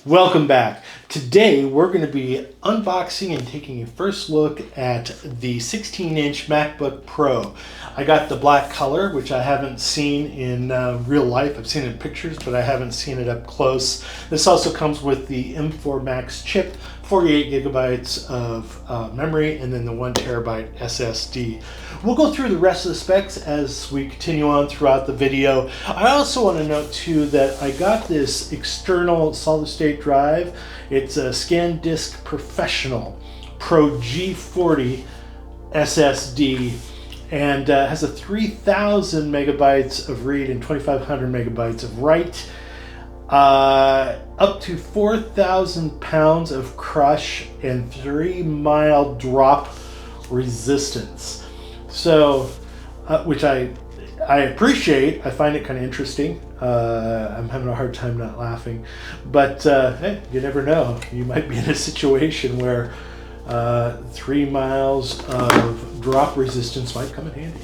Welcome back. Today we're going to be unboxing and taking a first look at the 16-inch MacBook Pro. I got the black color, which I haven't seen in real life. I've seen it in pictures, but I haven't seen it up close. This also comes with the M4 Max chip, 48 gigabytes of memory, and then the 1 terabyte SSD. We'll go through the rest of the specs as we continue on throughout the video. I also want to note too that I got this external solid state drive. It's a SanDisk Professional Pro G40 SSD and has a 3,000 megabytes of read and 2,500 megabytes of write. Up to 4,000 pounds of crush and 3-mile drop resistance. So, which I appreciate. I find it kind of interesting. I'm having a hard time not laughing, but hey, you never know. You might be in a situation where 3 miles of drop resistance might come in handy.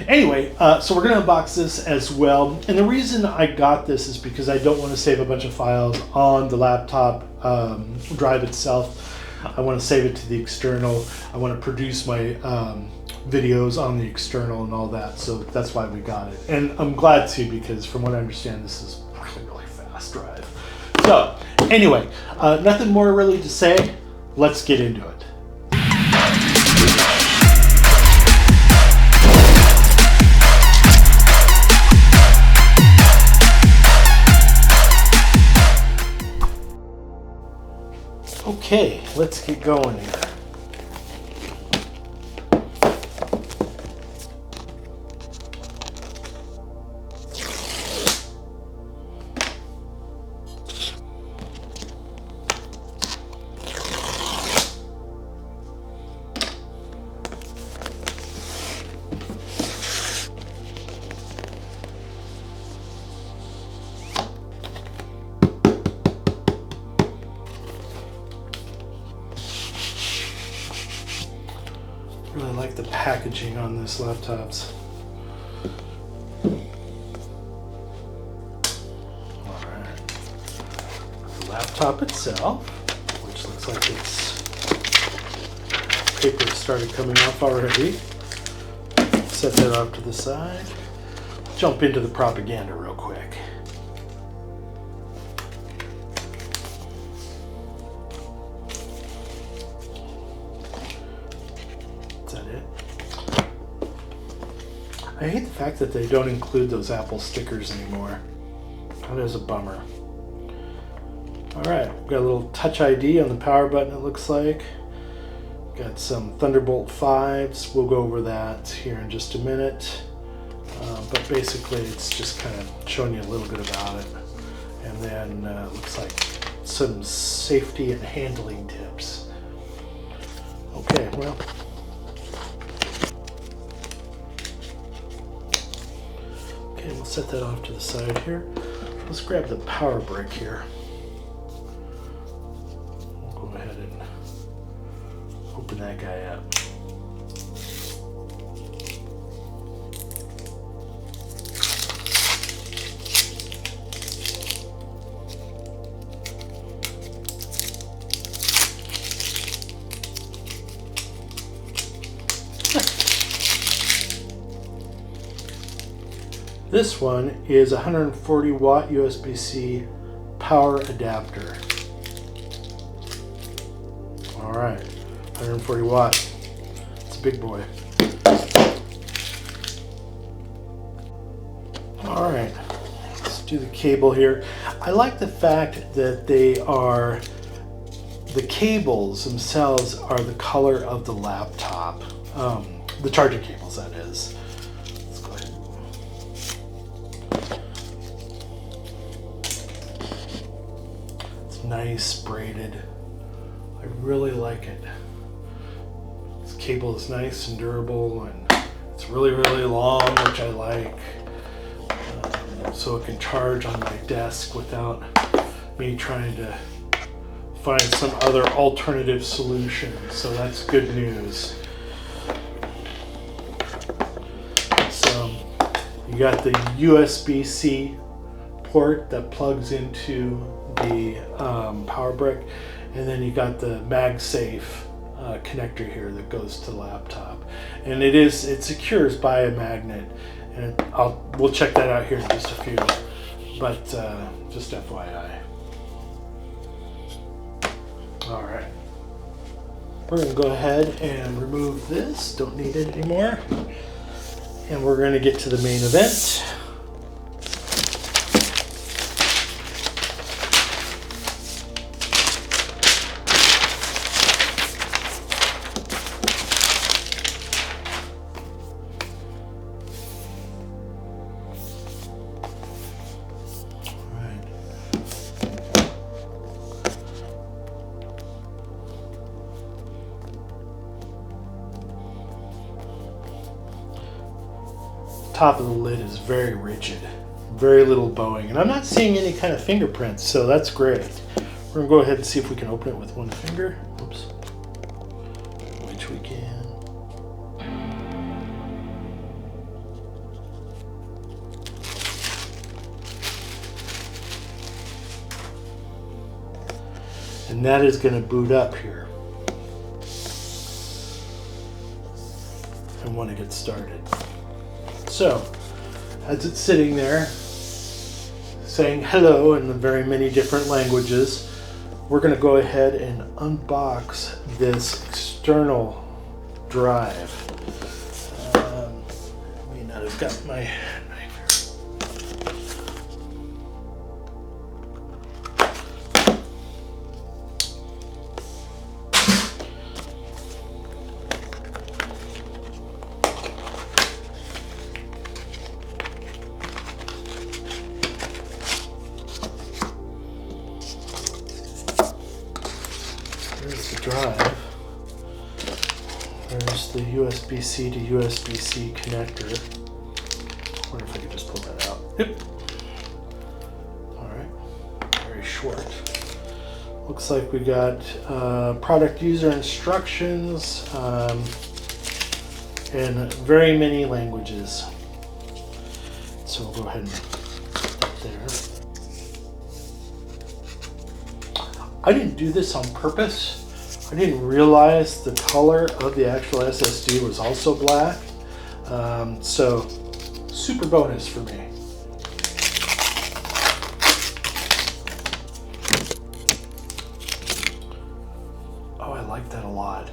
Anyway, so we're going to unbox this as well. And the reason I got this is because I don't want to save a bunch of files on the laptop drive itself. I want to save it to the external. I want to produce my videos on the external and all that. So that's why we got it. And I'm glad to, because from what I understand, this is really fast drive. So anyway, nothing more really to say. Let's get into it. Okay, let's get going here. Really like the packaging on this laptops. Alright. The laptop itself, which looks like its paper started coming off already. Set that off to the side. Jump into the propaganda real quick. I hate the fact that they don't include those Apple stickers anymore. That is a bummer. Alright, we've got a little Touch ID on the power button, it looks like. Got some Thunderbolt 5s. We'll go over that here in just a minute. But basically it's just kind of showing you a little bit about it. And then looks like some safety and handling tips. Okay, well. Okay, we'll set that off to the side here. Let's grab the power brick here. We'll go ahead and open that guy up. This one is a 140 watt USB-C power adapter. All right, 140 watt. It's a big boy. All right, let's do the cable here. I like the fact that the cables themselves are the color of the laptop. The charging cables, that is. Nice braided. I really like it. This cable is nice and durable, and it's really long, which I like. So it can charge on my desk without me trying to find some other alternative solution. So that's good news. So you got the USB-C port that plugs into the USB power brick, and then you got the MagSafe connector here that goes to the laptop, and it secures by a magnet, and we'll check that out here in just a few, but just FYI. All right, we're gonna go ahead and remove this, don't need it anymore, and we're gonna get to the main event. Top of the lid is very rigid, very little bowing, and I'm not seeing any kind of fingerprints, so that's great. We're gonna go ahead and see if we can open it with one finger. Oops. Which we can. And that is gonna boot up here. And want to get started. So, as it's sitting there, saying hello in the very many different languages, we're going to go ahead and unbox this external drive. I may not have got my knife here. There's the drive. There's the USB-C to USB-C connector. I wonder if I could just pull that out. Yep. Alright. Very short. Looks like we got product user instructions in very many languages. So we'll go ahead and put that there. I didn't do this on purpose. I didn't realize the color of the actual SSD was also black. So super bonus for me. Oh, I like that a lot.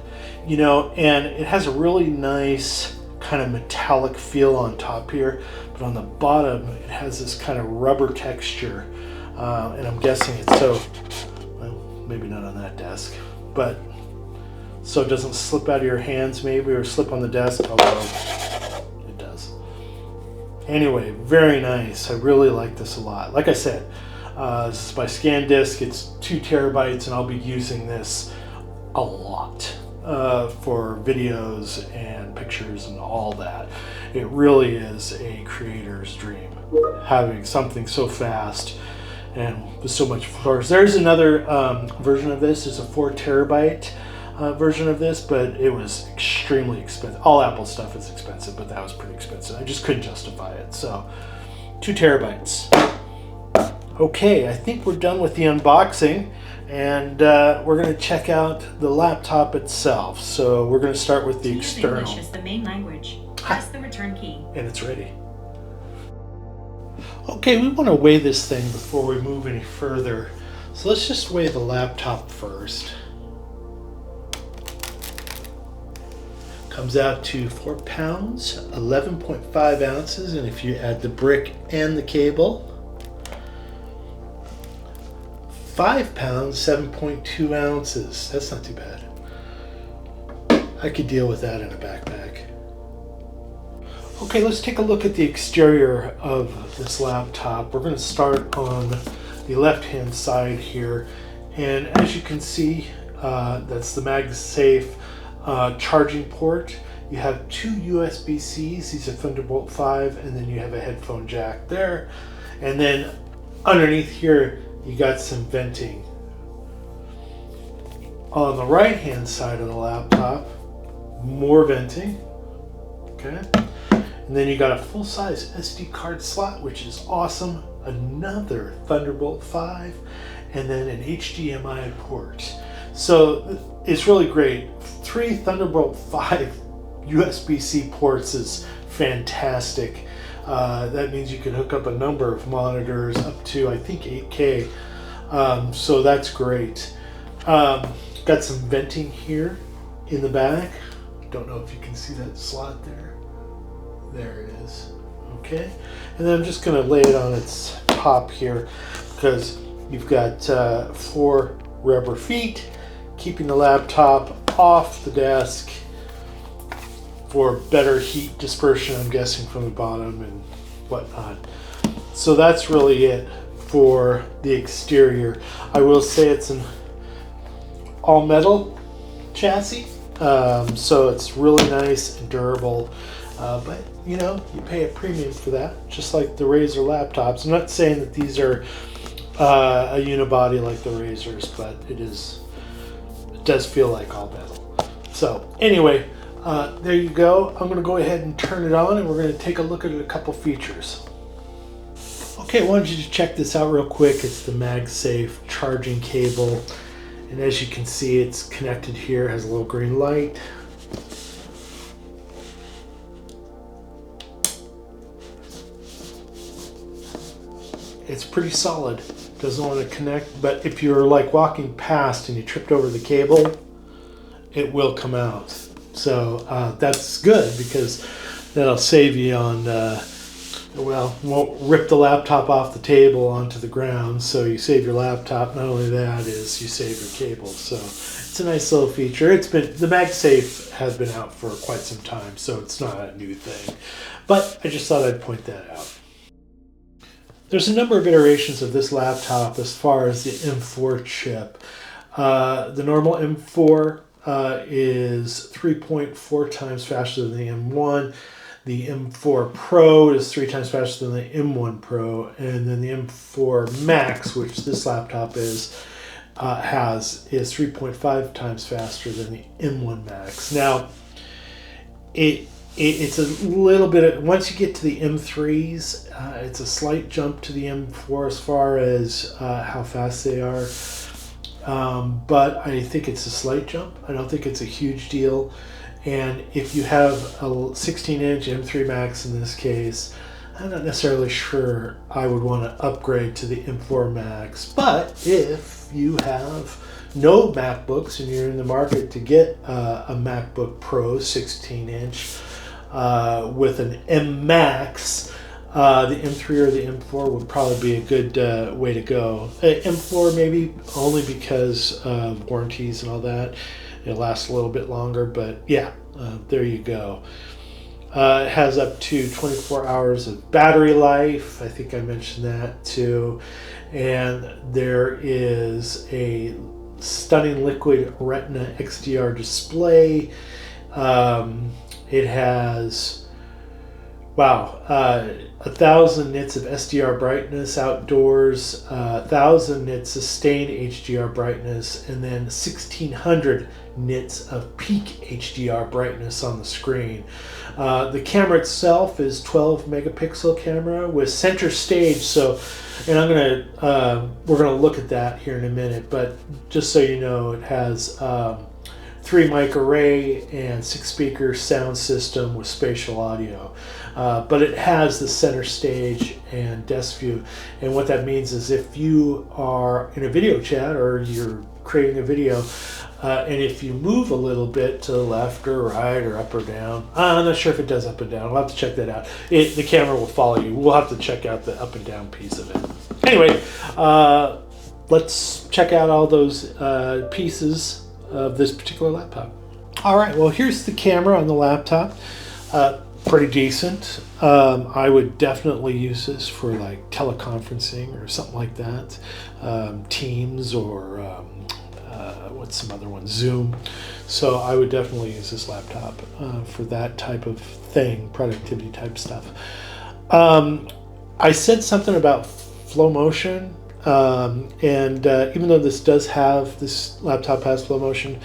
You know, and it has a really nice kind of metallic feel on top here, but on the bottom it has this kind of rubber texture. And I'm guessing it's so, well, maybe not on that desk, but so it doesn't slip out of your hands maybe, or slip on the desk, although it does. Anyway, very nice. I really like this a lot. Like I said, this is by ScanDisk. It's 2 terabytes, and I'll be using this a lot for videos and pictures and all that. It really is a creator's dream, having something so fast and with so much force. There's another version of this. It's a 4 terabyte version of this, but it was extremely expensive. All Apple stuff is expensive, but that was pretty expensive. I just couldn't justify it. So 2 terabytes. Okay, I think we're done with the unboxing, and we're going to check out the laptop itself. So we're going to start with the external. English is the main language. Press the return key. And it's ready. Okay, we want to weigh this thing before we move any further. So let's just weigh the laptop first. Comes out to 4 pounds, 11.5 ounces, and if you add the brick and the cable, 5 pounds, 7.2 ounces. That's not too bad. I could deal with that in a backpack. Okay, let's take a look at the exterior of this laptop. We're going to start on the left-hand side here, and as you can see, that's the MagSafe charging port. You have 2 USB-Cs. These are Thunderbolt 5, and then you have a headphone jack there. And then underneath here, you got some venting. On the right-hand side of the laptop, more venting. Okay. And then you got a full-size SD card slot, which is awesome. Another Thunderbolt 5, and then an HDMI port. So it's really great. 3 Thunderbolt 5 USB-C ports is fantastic. That means you can hook up a number of monitors up to, I think, 8K. So that's great. Got some venting here in the back. Don't know if you can see that slot there. There it is. Okay. And then I'm just going to lay it on its top here because you've got 4 rubber feet keeping the laptop off the desk for better heat dispersion, I'm guessing, from the bottom and whatnot. So that's really it for the exterior. I will say it's an all metal chassis, so it's really nice and durable, but you know, you pay a premium for that, just like the Razer laptops. I'm not saying that these are a unibody like the Razers, but it does feel like all metal. So anyway, there you go. I'm going to go ahead and turn it on, and we're going to take a look at a couple features. Okay, I wanted you to check this out real quick. It's the MagSafe charging cable, and as you can see, it's connected here. It has a little green light. It's pretty solid. Doesn't want to connect, but if you're like walking past and you tripped over the cable, it will come out. So that's good because that'll save you on, well, won't rip the laptop off the table onto the ground. So you save your laptop. Not only that is you save your cable. So it's a nice little feature. The MagSafe has been out for quite some time, so it's not a new thing. But I just thought I'd point that out. There's a number of iterations of this laptop as far as the M4 chip. The normal M4 is 3.4 times faster than the M1. The M4 Pro is 3 times faster than the M1 Pro. And then the M4 Max, which this laptop is 3.5 times faster than the M1 Max. Now, it's a little bit, once you get to the M3s, it's a slight jump to the M4 as far as how fast they are. But I think it's a slight jump. I don't think it's a huge deal. And if you have a 16-inch M3 Max in this case, I'm not necessarily sure I would want to upgrade to the M4 Max. But if you have no MacBooks and you're in the market to get a MacBook Pro 16-inch with an M Max, the M3 or the M4 would probably be a good way to go. M4 maybe only because warranties and all that. It'll last a little bit longer, but yeah, there you go. It has up to 24 hours of battery life. I think I mentioned that too. And there is a stunning Liquid Retina XDR display. It has, 1,000 nits of SDR brightness outdoors, 1,000 nits sustained HDR brightness, and then 1,600 nits of peak HDR brightness on the screen. The camera itself is 12 megapixel camera with center stage. So, and we're gonna look at that here in a minute. But just so you know, it has 3 mic array and 6 speaker sound system with spatial audio. But it has the center stage and desk view. And what that means is if you are in a video chat or you're creating a video, and if you move a little bit to the left or right or up or down, I'm not sure if it does up and down. We'll have to check that out. The camera will follow you. We'll have to check out the up and down piece of it. Anyway, let's check out all those pieces of this particular laptop. All right, well, here's the camera on the laptop. Pretty decent. I would definitely use this for like teleconferencing or something like that. Teams or what's some other one? Zoom. So I would definitely use this laptop for that type of thing, productivity type stuff. I said something about flow motion. And even though this laptop has flow motion,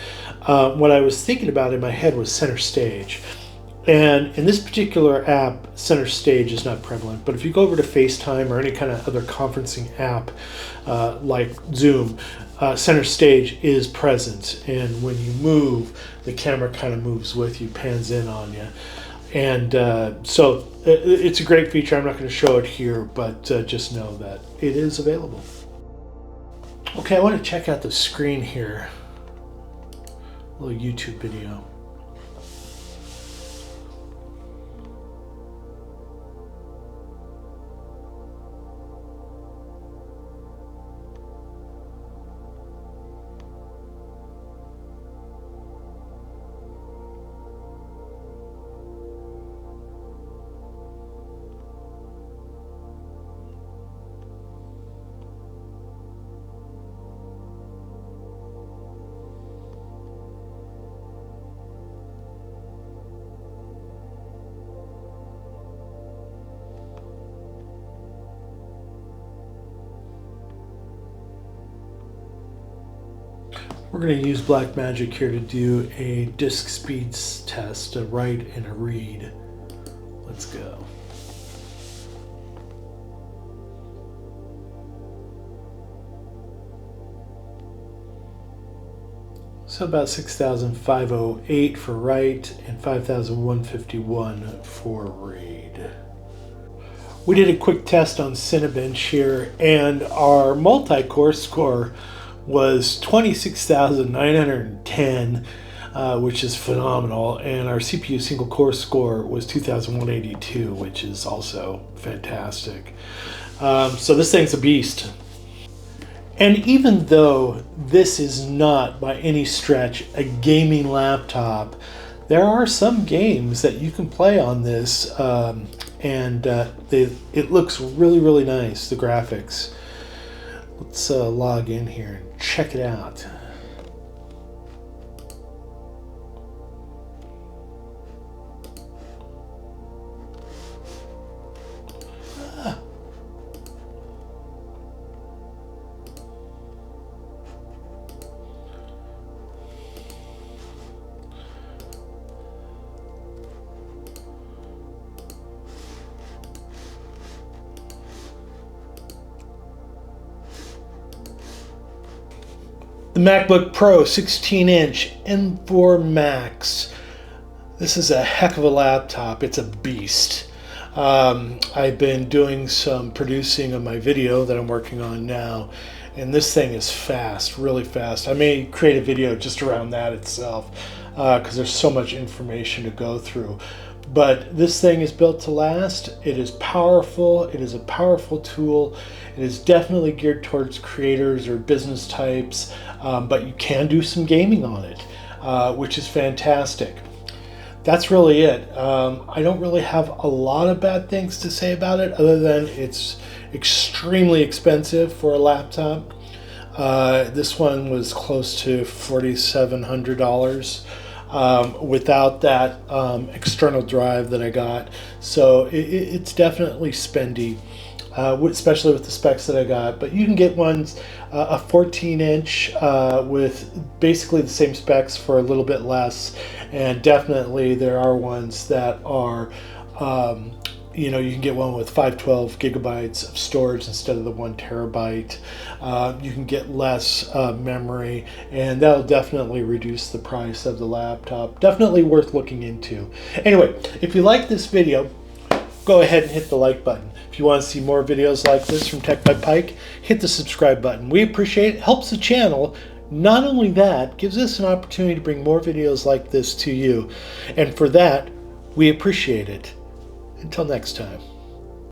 what I was thinking about in my head was center stage. And in this particular app, Center Stage is not prevalent, but if you go over to FaceTime or any kind of other conferencing app like Zoom, Center Stage is present. And when you move, the camera kind of moves with you, pans in on you. And so it's a great feature. I'm not going to show it here, but just know that it is available. Okay, I want to check out the screen here. A little YouTube video. We're going to use Blackmagic here to do a disk speeds test, a write and a read. Let's go. So about 6,508 for write and 5,151 for read. We did a quick test on Cinebench here, and our multi-core score was 26,910, which is phenomenal, and our CPU single core score was 2,182, which is also fantastic. So this thing's a beast. And even though this is not by any stretch a gaming laptop, there are some games that you can play on this, and it looks really, really nice, the graphics. Let's log in here and check it out. The MacBook Pro 16-inch M4 Max. This is a heck of a laptop. It's a beast. I've been doing some producing of my video that I'm working on now, and this thing is fast, really fast. I may create a video just around that itself because there's so much information to go through. But this thing is built to last. It is powerful. It is a powerful tool. It is definitely geared towards creators or business types, but you can do some gaming on it, which is fantastic. That's really it. I don't really have a lot of bad things to say about it, other than it's extremely expensive for a laptop. This one was close to $4,700. Without that external drive that I got, so it's definitely spendy, especially with the specs that I got. But you can get ones, a 14-inch with basically the same specs for a little bit less, and definitely there are ones that are you can get one with 512 gigabytes of storage instead of the 1 terabyte. You can get less memory, and that'll definitely reduce the price of the laptop. Definitely worth looking into. Anyway, if you like this video, go ahead and hit the like button. If you want to see more videos like this from Tech by Pike, hit the subscribe button. We appreciate it. Helps the channel. Not only that, gives us an opportunity to bring more videos like this to you. And for that, we appreciate it. Until next time.